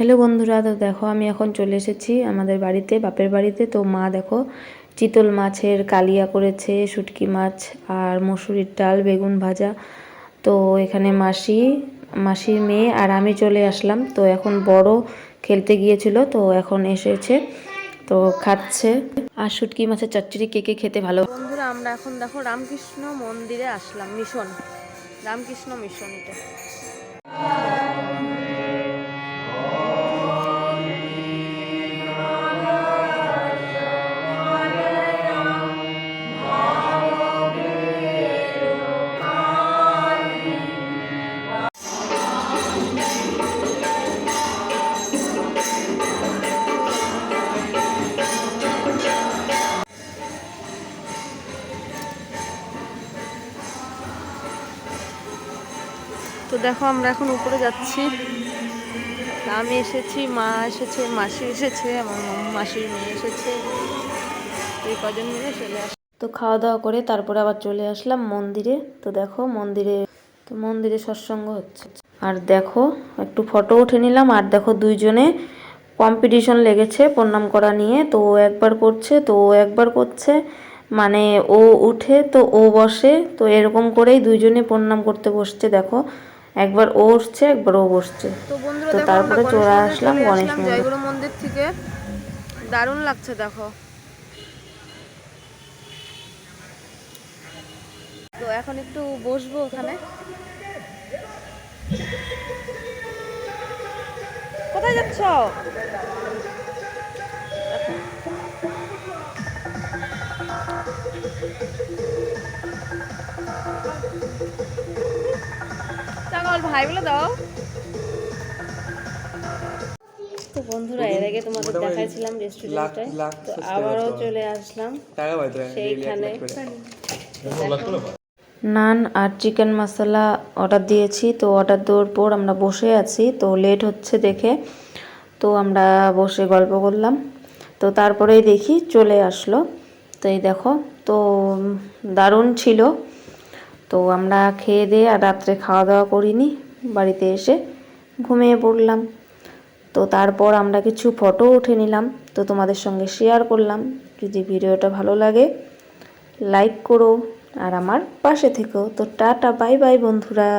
Hello বন্ধুরা, তো দেখো আমি এখন চলে এসেছি আমাদের বাড়িতে, বাপের বাড়িতে। তো মা দেখো চিতল মাছের কালিয়া করেছে, শুটকি মাছ আর মসুরির ডাল, বেগুন ভাজা। তো এখানে মাসির মেয়ে আর আমি চলে আসলাম। তো এখন বড় খেলতে গিয়েছিল, তো এখন এসেছে, তো খাচ্ছে। আর শুটকি মাছের চচ্চড়ি কে কে খেতে ভালো। বন্ধুরা আমরা এখন দেখো রামকৃষ্ণ মন্দিরে আসলাম, মিশন, রামকৃষ্ণ মিশন এটা। তো দেখো আমরা এখন উপরে যাচ্ছি। আমি এসেছি, মা এসেছে, মাসি এসেছে, আমার মাসির মেয়ে এসেছে, এই কজন মিলে চলে তো খাওয়া দাওয়া করে তারপরে আবার চলে আসলাম মন্দিরে। তো দেখো মন্দিরে সৎসঙ্গ হচ্ছে। আর দেখো একটু ফটো উঠে নিলাম। আর দেখো দুইজনে কম্পিটিশন লেগেছে প্রণাম করা নিয়ে। তো ও একবার করছে, তো ও একবার করছে, মানে ও উঠে তো ও বসে, তো এরকম করেই দুইজনে প্রণাম করতে বসছে। দেখো একবার ও উঠছে, একবার ও বসছে। তো বন্ধুরা দেখো তারপরে চলে আসলাম গণেশ জয়গুরু মন্দির থেকে। দারুণ লাগছে দেখো। তো এখন একটু বসবো ওখানে। কোথায় যাচ্ছ? ভাই বলে দাও। তো বন্ধুরা এর আগে তোমাদের দেখাইছিলাম রেস্টুরেন্টে, তো আবারও চলে আসলাম সেইখানে। নান আর চিকেন মশলা অর্ডার দিয়েছি। তো অর্ডার দেওয়ার পর আমরা বসে আছি, তো লেট হচ্ছে দেখে তো আমরা বসে গল্প করলাম। তো তারপরেই দেখি চলে আসলো। তো এই দেখো, তো দারুণ ছিল। তো আমরা খেয়ে দিয়ে আর রাত্রে খাওয়া দাওয়া করিনি, বাড়িতে এসে ঘুমিয়ে পড়লাম। তো তারপর আমরা কিছু ফটো উঠে নিলাম, তো তোমাদের সঙ্গে শেয়ার করলাম। যদি ভিডিওটা ভালো লাগে লাইক করো আর আমার পাশে থেকো। তো টাটা, বাই বাই বন্ধুরা।